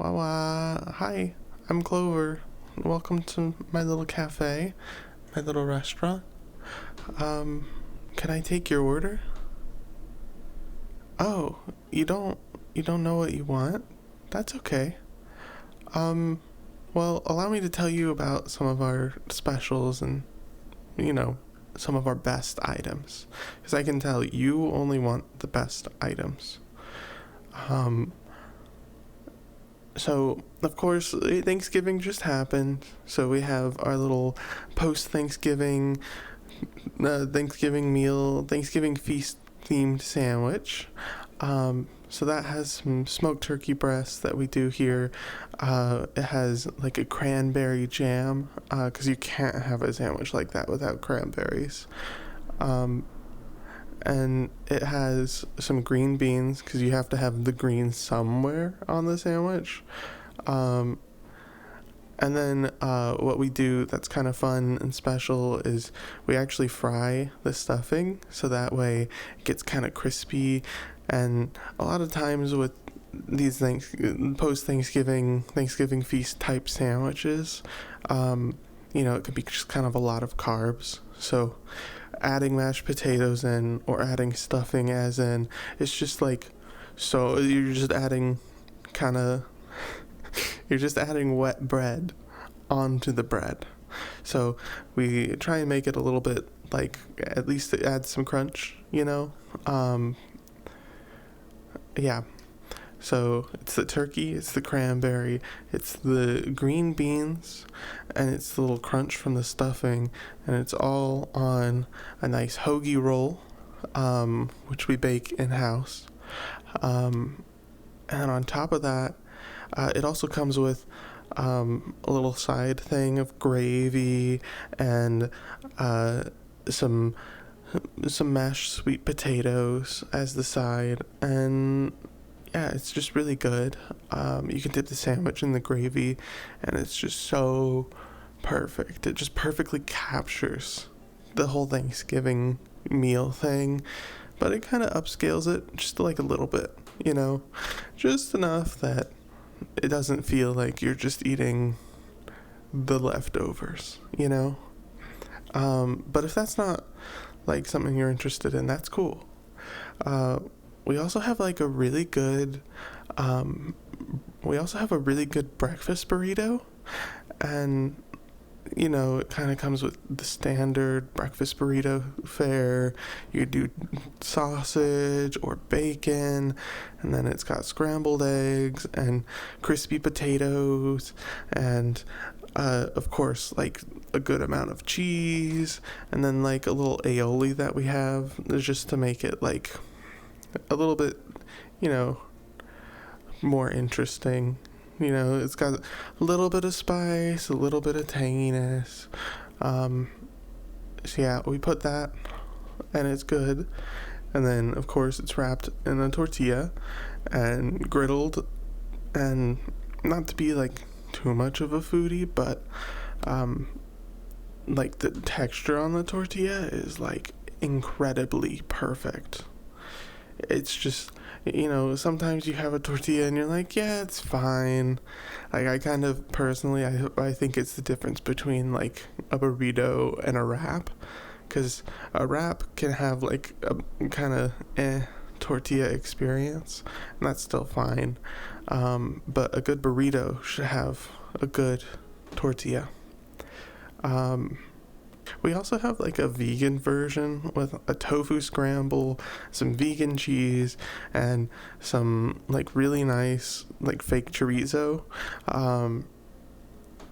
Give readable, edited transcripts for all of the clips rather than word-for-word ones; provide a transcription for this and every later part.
Hi, I'm Clover. Welcome to my little cafe, my little restaurant. Um, can I take your order? Oh, you don't you don't know what you want? That's okay. Um, well, allow me to tell you about some of our specials and, you know, some of our best items. Because I can tell you only want the best items. Um, So, of course, Thanksgiving just happened. So we have our little Thanksgiving meal, Thanksgiving feast themed sandwich. So that has some smoked turkey breasts that we do here. It has like a cranberry jam, because you can't have a sandwich like that without cranberries. Um, and it has some green beans because you have to have the greens somewhere on the sandwich. Um, and then what we do that's kind of fun and special is we actually fry the stuffing so that way it gets kind of crispy. And a lot of times with these Thanksgiving feast type sandwiches, it could be just kind of a lot of carbs. So adding mashed potatoes in or adding stuffing as in, it's just like, so kind of you're just adding wet bread onto the bread. So we try and make it a little bit like, at least it adds some crunch. Yeah. So it's the turkey, it's the cranberry, it's the green beans, and it's the little crunch from the stuffing, and it's all on a nice hoagie roll, which we bake in house. And on top of that, it also comes with a little side thing of gravy and some mashed sweet potatoes as the side, and yeah, it's just really good. You can dip the sandwich in the gravy, and it's just so perfect. It just perfectly captures the whole Thanksgiving meal thing, but it kind of upscales it just like a little bit, just enough that it doesn't feel like you're just eating the leftovers. But if that's not like something you're interested in, that's cool. We also have like a really good breakfast burrito, and it kind of comes with the standard breakfast burrito fare. You could do sausage or bacon, and then it's got scrambled eggs and crispy potatoes, and of course, like a good amount of cheese, and then like a little aioli that we have just to make it like a little bit, more interesting. It's got a little bit of spice, a little bit of tanginess. So yeah, we put that, and it's good. And then, of course, it's wrapped in a tortilla and griddled. And not to be like too much of a foodie, but like the texture on the tortilla is like incredibly perfect. It's just, sometimes you have a tortilla and you're like, yeah, it's fine. Like, I kind of personally, I think it's the difference between like a burrito and a wrap, because a wrap can have like a kind of tortilla experience, and that's still fine. But a good burrito should have a good tortilla. We also have like a vegan version with a tofu scramble, some vegan cheese, and some like really nice like fake chorizo. And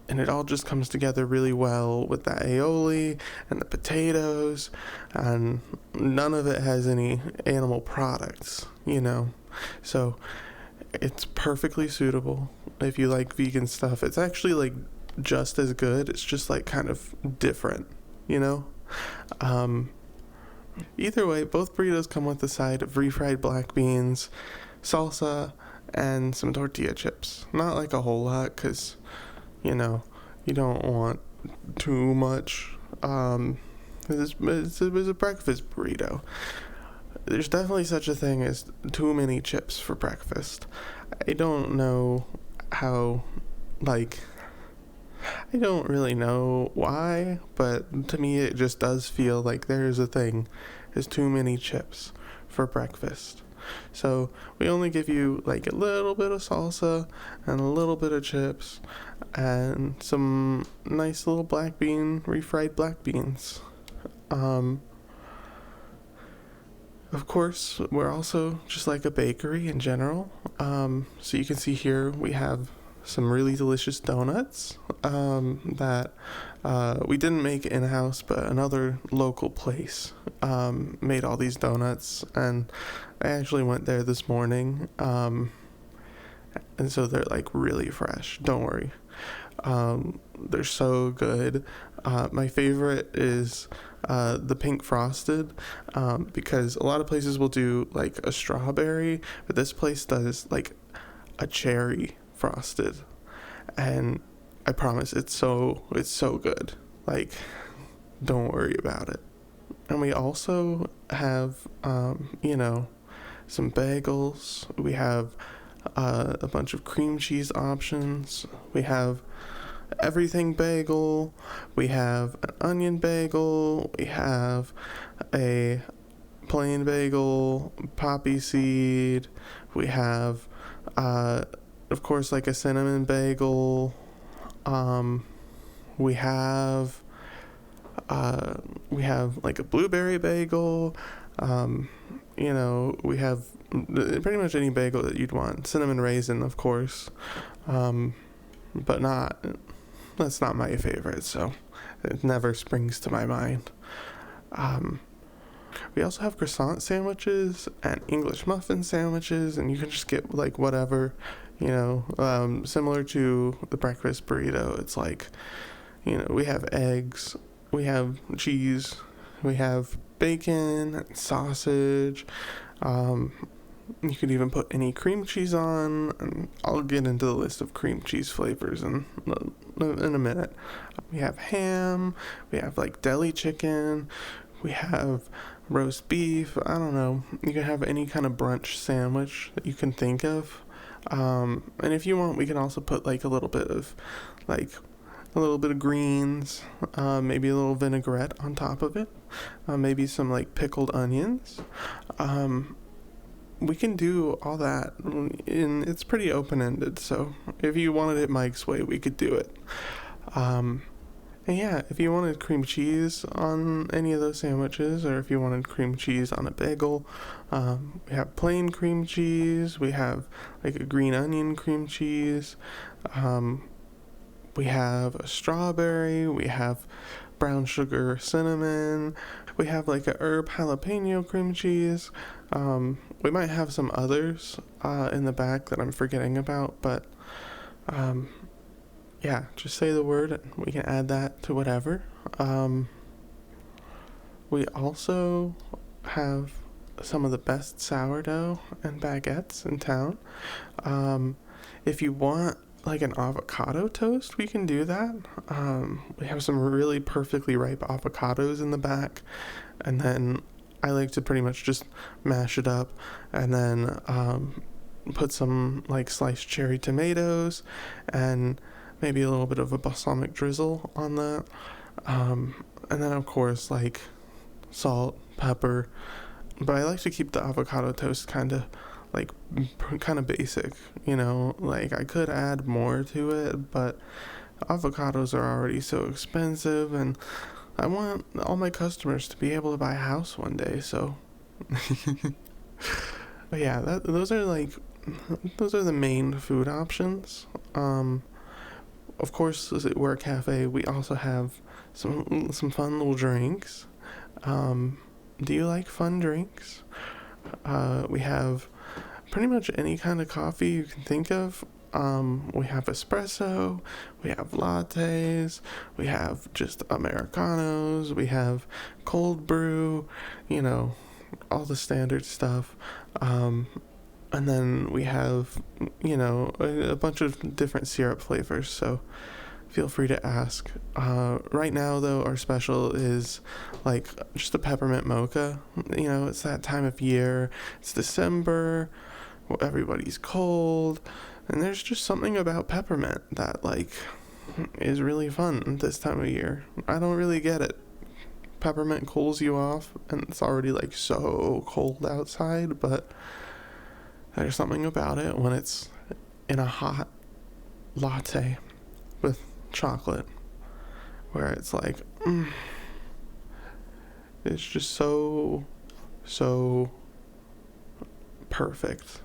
it all just comes together really well with that aioli and the potatoes, and none of it has any animal products. So it's perfectly suitable if you like vegan stuff. It's actually like just as good. It's just like kind of different. Either way, both burritos come with a side of refried black beans, salsa, and some tortilla chips. Not like a whole lot, because, you don't want too much. It's a breakfast burrito. There's definitely such a thing as too many chips for breakfast. I don't know how, like, I don't really know why, but to me it just does feel like there's too many chips for breakfast. So we only give you like a little bit of salsa and a little bit of chips and some nice little refried black beans. Of course, we're also just like a bakery in general. So you can see here we have some really delicious donuts that we didn't make in-house, but another local place made all these donuts, and I actually went there this morning, and so they're like really fresh. Don't worry. They're so good. My favorite is the pink frosted, because a lot of places will do like a strawberry, but this place does like a cherry frosted, and I promise it's so good. Like, don't worry about it. And we also have some bagels. We have a bunch of cream cheese options. We have everything bagel. We have an onion bagel. We have a plain bagel, poppy seed. We have of course, like a cinnamon bagel. We have like a blueberry bagel. We have pretty much any bagel that you'd want. Cinnamon raisin, of course, but that's not my favorite, so it never springs to my mind. We also have croissant sandwiches and English muffin sandwiches, and you can just get like whatever, similar to the breakfast burrito. It's like, we have eggs, we have cheese, we have bacon, sausage. You could even put any cream cheese on, and I'll get into the list of cream cheese flavors in a minute. We have ham, we have like deli chicken, we have roast beef. I don't know. You can have any kind of brunch sandwich that you can think of. And if you want, we can also put like a little bit of greens, maybe a little vinaigrette on top of it, maybe some like pickled onions. We can do all that, and it's pretty open-ended, so if you wanted it Mike's way, we could do it. And yeah, if you wanted cream cheese on any of those sandwiches, or if you wanted cream cheese on a bagel, we have plain cream cheese, we have like a green onion cream cheese, we have a strawberry, we have brown sugar cinnamon, we have like a herb jalapeno cream cheese. We might have some others in the back that I'm forgetting about, but yeah, just say the word and we can add that to whatever. We also have some of the best sourdough and baguettes in town. If you want like an avocado toast, we can do that. We have some really perfectly ripe avocados in the back, and then I like to pretty much just mash it up and then put some like sliced cherry tomatoes and maybe a little bit of a balsamic drizzle on that, and then of course like salt, pepper, but I like to keep the avocado toast kind of basic, like I could add more to it, but avocados are already so expensive, and I want all my customers to be able to buy a house one day, so but yeah, those are the main food options. Of course, we're a cafe. We also have some fun little drinks. Do you like fun drinks? We have pretty much any kind of coffee you can think of. We have espresso, we have lattes, we have just Americanos, we have cold brew, all the standard stuff. And then we have, a bunch of different syrup flavors, so feel free to ask. Right now, though, our special is like just a peppermint mocha. It's that time of year. It's December. Everybody's cold. And there's just something about peppermint that, like, is really fun this time of year. I don't really get it. Peppermint cools you off, and it's already, like, so cold outside, but there's something about it when it's in a hot latte with chocolate, where it's like, it's just so perfect.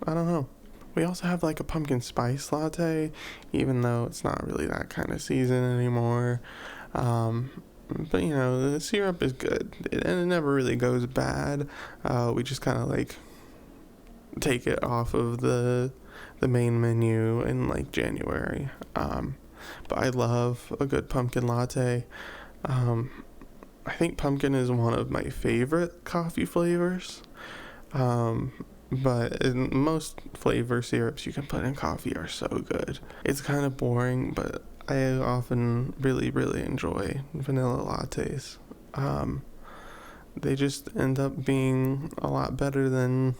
I don't know. We also have like a pumpkin spice latte, even though it's not really that kind of season anymore. But you know, the syrup is good, and it never really goes bad. We just kind of like take it off of the main menu in like January. But I love a good pumpkin latte. I think pumpkin is one of my favorite coffee flavors. But most flavor syrups you can put in coffee are so good. It's kind of boring, but I often really, really enjoy vanilla lattes. They just end up being a lot better than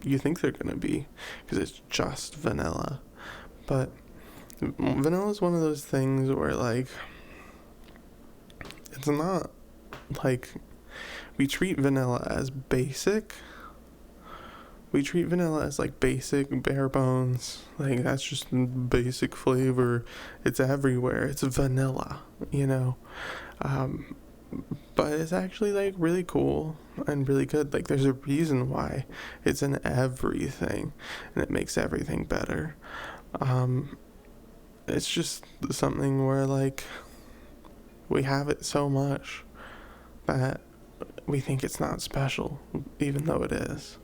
you think they're going to be, because it's just vanilla. But vanilla is one of those things where, like, it's not, like, we treat vanilla as basic. We treat vanilla as, like, basic, bare bones. Like, that's just basic flavor. It's everywhere. It's vanilla, you know? But it's actually, like, really cool and really good. Like, there's a reason why it's in everything, and it makes everything better. It's just something where, like, we have it so much that we think it's not special, even though it is.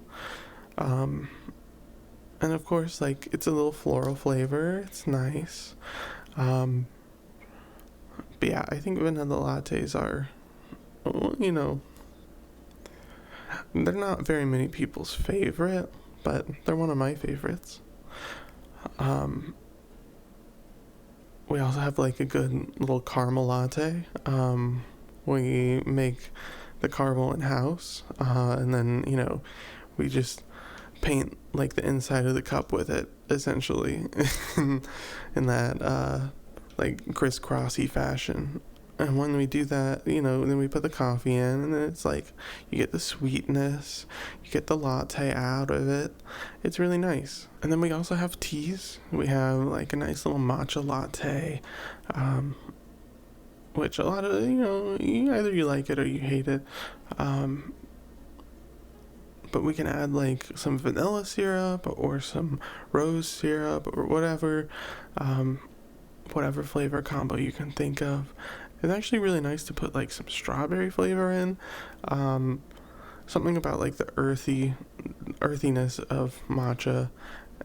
And of course, like, it's a little floral flavor. It's nice. But yeah, I think vanilla lattes are, you know, they're not very many people's favorite, but they're one of my favorites. We also have, like, a good little caramel latte. We make the caramel in-house, and then, you know, we just paint, like, the inside of the cup with it, essentially, in that, like, crisscrossy fashion. And when we do that, you know, then we put the coffee in, and then it's like, you get the sweetness, you get the latte out of it. It's really nice. And then we also have teas. We have, like, a nice little matcha latte, which a lot of, you know, either you like it or you hate it. But we can add, like, some vanilla syrup or some rose syrup or whatever flavor combo you can think of. It's actually really nice to put, like, some strawberry flavor in. Something about, like, the earthiness of matcha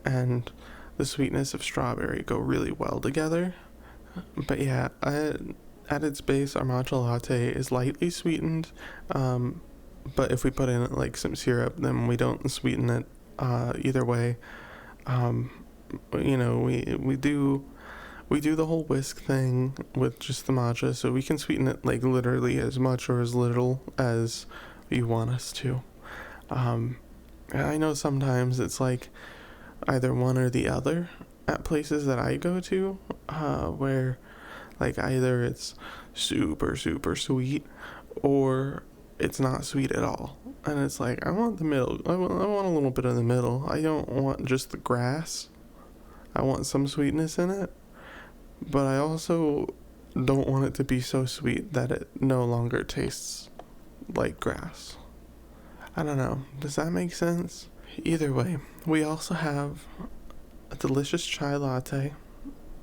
and the sweetness of strawberry go really well together. But yeah, at its base, our matcha latte is lightly sweetened. But if we put in, like, some syrup, then we don't sweeten it either way. You know, we do the whole whisk thing with just the matcha, so we can sweeten it, like, literally as much or as little as you want us to. I know sometimes it's, like, either one or the other at places that I go to, where, like, either it's super, super sweet or it's not sweet at all. And it's like, I want the middle. I want a little bit of the middle. I don't want just the grass. I want some sweetness in it. But I also don't want it to be so sweet that it no longer tastes like grass. I don't know. Does that make sense? Either way, we also have a delicious chai latte.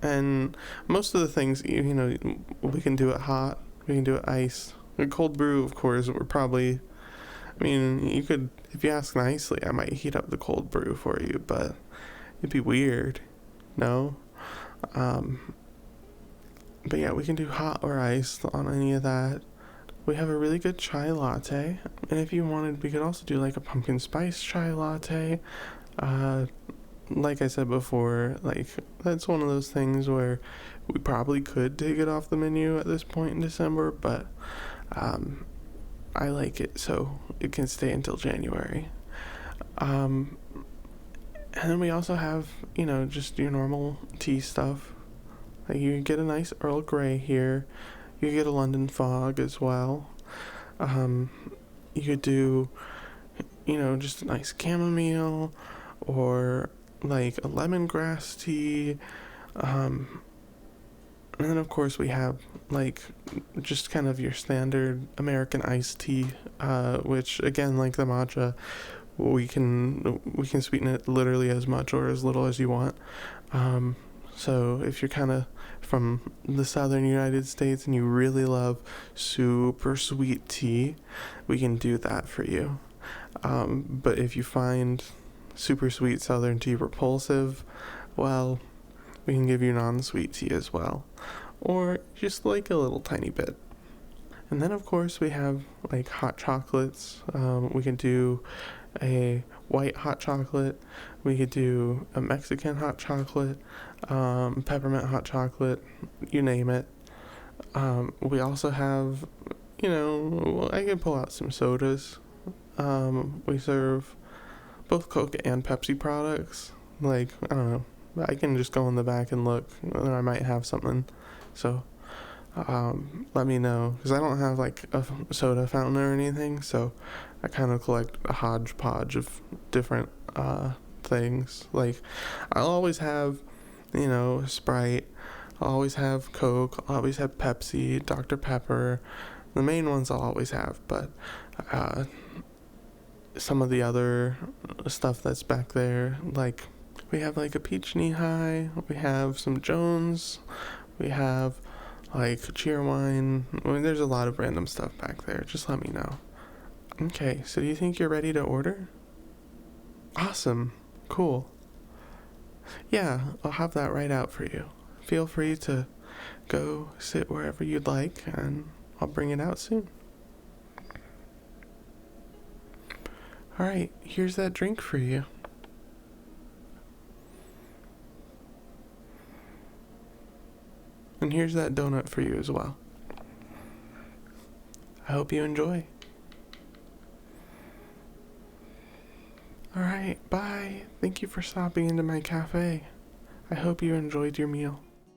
And most of the things, you know, we can do it hot. We can do it iced. A cold brew, of course, we're probably, I mean, you could, if you ask nicely, I might heat up the cold brew for you, but it'd be weird, no? But yeah, we can do hot or iced on any of that. We have a really good chai latte, and if you wanted, we could also do, like, a pumpkin spice chai latte. Like I said before, like, that's one of those things where we probably could take it off the menu at this point in December, but I like it, so it can stay until January. And And then we also have, just your normal tea stuff. Like you can get a nice Earl Grey here. You could get a London Fog as well. Um, you could do, just a nice chamomile or like a lemongrass tea. Um, and then of course we have like just kind of your standard American iced tea, which again, like the matcha, we can sweeten it literally as much or as little as you want. So if you're kind of from the southern United States and you really love super sweet tea, we can do that for you. But if you find super sweet southern tea repulsive, well, we can give you non-sweet tea as well, or just like a little tiny bit. And then of course we have like hot chocolates. We can do a white hot chocolate. We could do a Mexican hot chocolate, peppermint hot chocolate, you name it. We also have, I can pull out some sodas. We serve both Coke and Pepsi products. Like, I don't know. I can just go in the back and look, and I might have something. So, let me know. Because I don't have like a soda fountain or anything, so I kind of collect a hodgepodge of different things. Like, I'll always have, Sprite. I'll always have Coke. I'll always have Pepsi, Dr. Pepper. The main ones I'll always have, but some of the other stuff that's back there, like we have like a peach knee high, we have some Jones, we have like Cheerwine. I mean, there's a lot of random stuff back there. Just let me know. Okay, so do you think you're ready to order? Awesome. Cool. Yeah, I'll have that right out for you. Feel free to go sit wherever you'd like, and I'll bring it out soon. Alright, here's that drink for you. And here's that donut for you as well. I hope you enjoy. Alright, bye. Thank you for stopping into my cafe. I hope you enjoyed your meal.